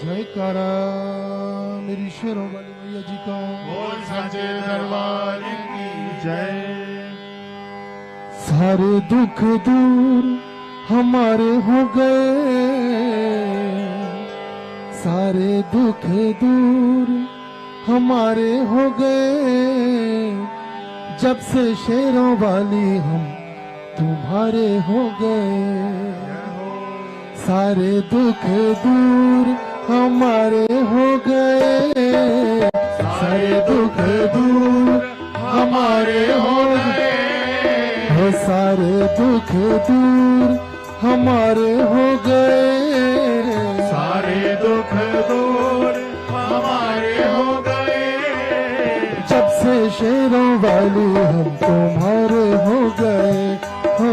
जयकारा मेरी शेरों वाली मैया जी का। बोल सच्चे दरबार की जय। सारे दुख दूर हमारे हो गए, सारे दुख दूर हमारे हो गए, जब से शेरों वाली हम तुम्हारे हो गए। सारे दुख दूर हमारे हो गए, सारे दुख दूर हमारे हो गए, सारे दुख दूर हमारे हो गए, सारे दुख दूर हमारे हो गए, जब से शेरों वाली हम तुम्हारे हो गए हो।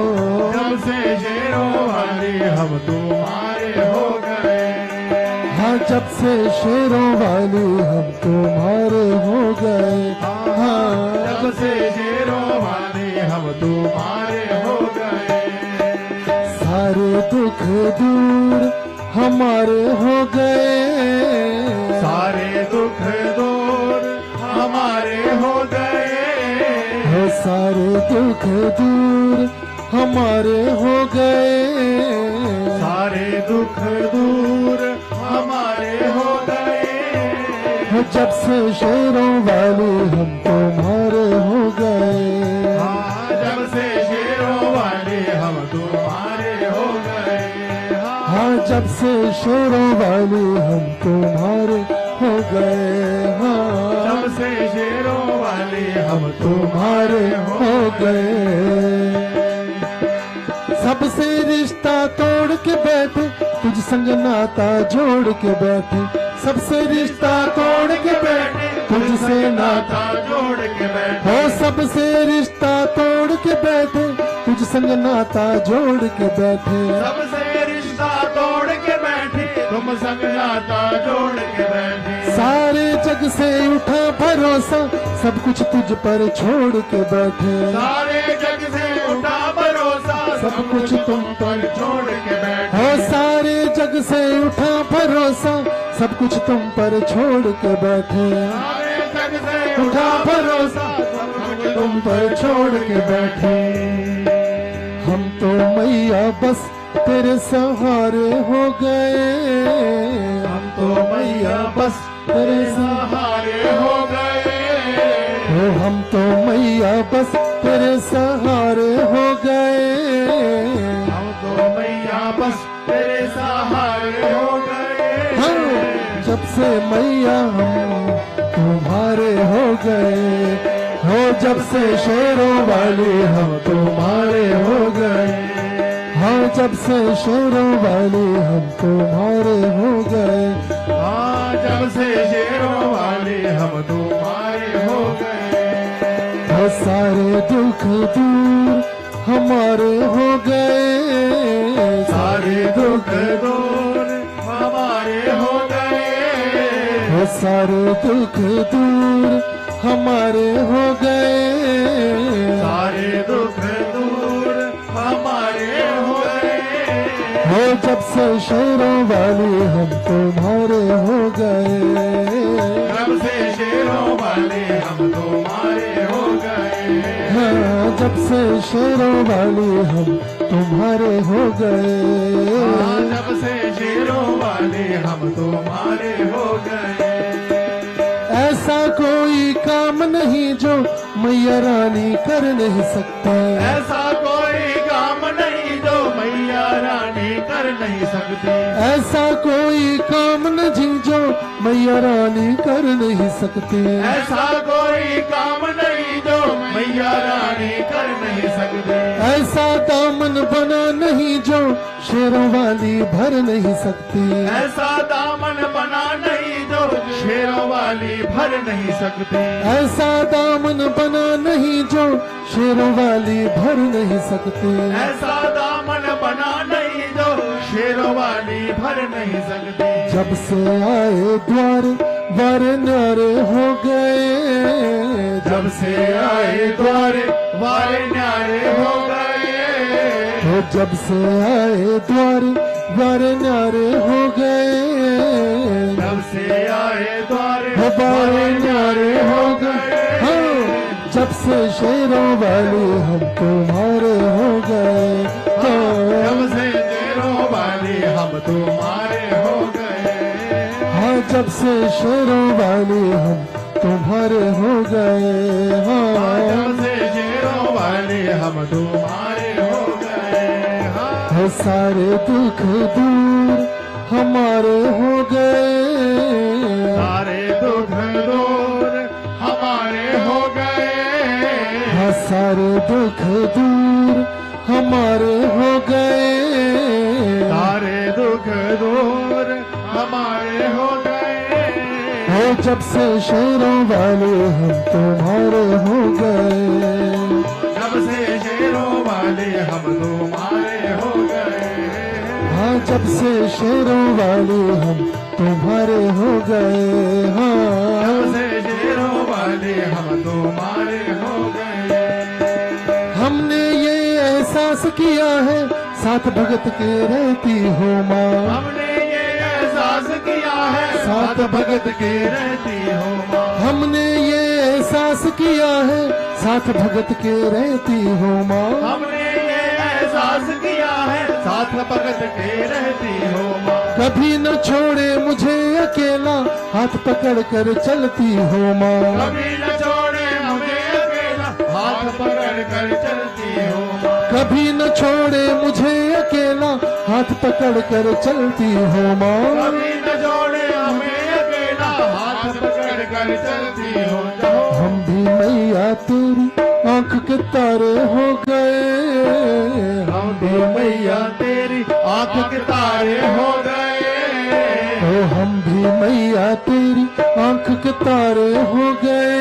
जब से शेरों वाली हम तुम्हारे हो गए, हाँ जब से शेरों वाली हम तुम्हारे हो गए, हाँ जब से शेरों वाली हम तुम्हारे हो गए, सारे दुख दूर हमारे हो गए, सारे दुख दूर हमारे हो गए, हो सारे दुख दूर हमारे हो गए, सारे दुख दूर हमारे हो गए, हो जब से शेरों वाली हम तुम्हारे हो गए। हाँ जब से शेरों वाले हम तुम्हारे हो गए, हाँ जब से शेरों वाली हम तुम्हारे हो गए, हाँ जब से शेरों वाले हम तुम्हारे हो गए। सबसे रिश्ता तोड़ के बैठे, तुझ संग नाता जोड़ के बैठे, सबसे रिश्ता तोड़ के बैठे, तुझसे नाता जोड़ के बैठे, हो सबसे रिश्ता तोड़ के बैठे, तुझ संग नाता जोड़ के बैठे, सबसे रिश्ता तोड़ के बैठे, तुम संग नाता जोड़ के बैठे, सारे जग से उठा भरोसा, सब कुछ तुझ पर छोड़ के बैठे, सारे जग से उठा भरोसा, सब कुछ तुम पर छोड़ के बैठे, हो सारे जग से उठा भरोसा, सब कुछ तुम पर छोड़ के बैठे, सारे जग से उठा भरोसा सब कुछ तुम पर छोड़ के बैठे। हम तो मैया बस तेरे सहारे हो गए, हम तो मैया बस तेरे सहारे हो गए, हो हम तो मैया बस तेरे सहारे हो गए, हम तो मैया बस तेरे सहारे हो गए, हाँ जब से मैया हम तुम्हारे हो गए, हो जब से शेरों वाली हम तुम्हारे हो गए, हाँ जब से शेरों वाली हम तुम्हारे हो गए, हाँ जब से शेरों वाले हम तुम्हारे हो गए, हो सारे दुख दूर हमारे हो गए, सारे दुख दूर हमारे हो गए, हो सारे दुख दूर हमारे हो गए, सारे दुख दूर हमारे हो गए, हो जब से शेरों वाली हम तुम्हारे हो गए, जब से शेरों वाले हम तुम्हारे हो गए, हाँ जब से शेरों वाली हम तुम्हारे हो गए, हाँ जब से शेरों वाले हम तुम्हारे हो गए, ऐसा कोई काम नहीं जो मैया रानी कर नहीं सकते, ऐसा कोई काम नहीं जो मैया रानी कर नहीं सकती, ऐसा कोई काम नहीं जो मैया रानी कर नहीं सकती, ऐसा कोई काम नहीं जो मैया रानी कर नहीं सकती, ऐसा दामन बना नहीं जो शेरों वाली भर नहीं सकती, ऐसा दामन बना नहीं जो शेरों वाली भर नहीं सकती, ऐसा दामन बना नहीं जो शेरों वाली भर नहीं सकती, ऐसा दामन बना नहीं जो शेरों वाली भर नहीं सकती, जब से आए द्वार वारे न्यारे हो गए, जब से आए द्वारे वारे न्यारे हो गए, जब से आए द्वार वारे न्यारे हो गए, से आए द्वारे हो बारे न्यारे हो गए। हाँ, जब से शेरों वाली हम तुम्हारे हो गए। जब से शेरों वाली हम तुम्हारे हो गए। हाँ, जब से शेरों वाली हम तुम्हारे हो गए। हाँ, जब से शेरों वाली हम तुम्हारे हो गए। है सारे दुख दूर हमारे हो गए। सारे दुख दूर हमारे हो गए। हाँ, सारे दुख दूर हमारे हो गए। सारे दुख दूर हमारे हो गए। हो जब से शेरों वाले हम तुम्हारे हो गए। जब से शेरों वाले हम तुम्हारे हो गए। हाँ, जब से शेरों वाले हम तुम्हारे हो गए। हाँ, जब से शेरों वाले हम तुम्हारे हो गए। हमने ये एहसास किया है साथ भगत के रहती हो माँ। हमने ये एहसास किया है साथ भगत के रहती हो माँ। हमने ये एहसास किया है साथ भगत के रहती हो माँ। हमने ये एहसास किया है साथ भगत के रहती हो माँ। कभी न छोड़े मुझे अकेला हाथ पकड़ कर चलती हो माँ। कभी न छोड़े हमें अकेला हाथ पकड़ कर चलती हो माँ। कभी न छोड़े मुझे अकेला हाथ पकड़ कर चलती हो माँ। कभी न छोड़े हमें अकेला हाथ पकड़ कर चलती हो जाओ। हम भी मैया तेरी आंख के तारे हो गए। हम भी मैया तेरी आंख के तारे हो गए। ओ हम भी मैया तेरी आंख के तारे हो गए।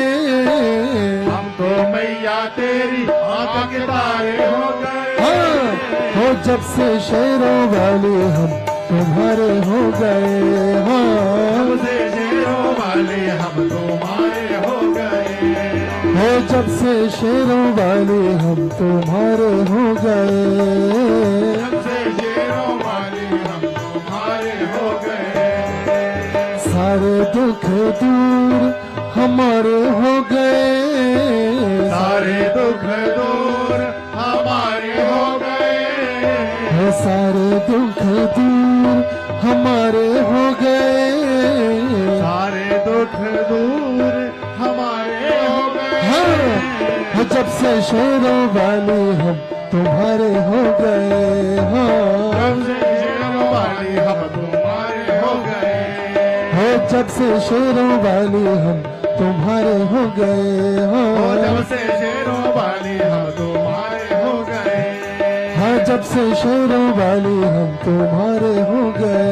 हम तो मैया तेरी आंख के तारे हो गए। हाँ, हो जब से शेरों वाले हम तुम्हारे हो गए। हाँ, जब से शेरों वाले हम तुम्हारे हो गए। हो जब से शेरों वाले हम तुम्हारे हो गए। जब से शेरों वाले हम तुम्हारे हो गए। सारे दुख दूर हमारे हो गए। सारे दुख दूर हमारे हो गए। है सारे दुख दूर हमारे हो गए। सारे दुख दूर हमारे हो गए। हाँ, जब से शेरों वाले हम तुम्हारे हो गए। हाँ, जब से शेरों वाले हम तुम्हारे हो गए। हो जब से शेरों वाले हम तुम्हारे हो गए। हाँ, जब से शेरों वाले हम तुम्हारे हो गए। हाँ, जब से शेरों वाले हम तुम्हारे हो गए।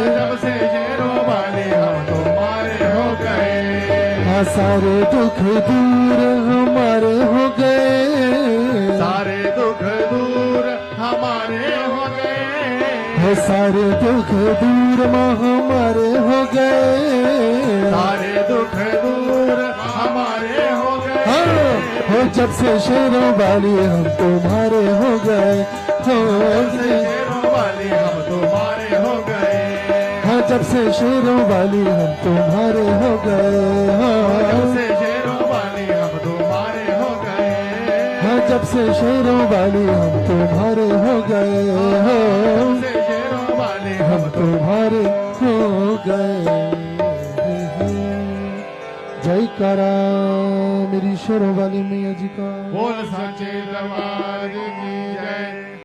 जब से शेरों वाले हम तुम्हारे हो गए। हाँ, सारे दुख दूर हमारे हो गए। सारे दुख दूर हमारे हो गए। हो सारे दुख दूर हमारे हो गए। सारे दुख दूर हमारे हो गए। हाँ, हो जब से शेरों वाली हम तुम्हारे हो गए। हो जब से शेरों वाले हम तुम्हारे हो गए। हाँ, जब से शेरों वाली हम तुम्हारे हो गए। हाँ, जब से शेरों वाले हम तुम्हारे हो गए। हाँ, जब से शेरों वाली हम तुम्हारे हो गए। हाँ, जब से शेरों वाले हम तुम्हारे हो गए। जय करा मेरी शेरों वाली मैया जी का। बोल सच्चे दरबार की जय।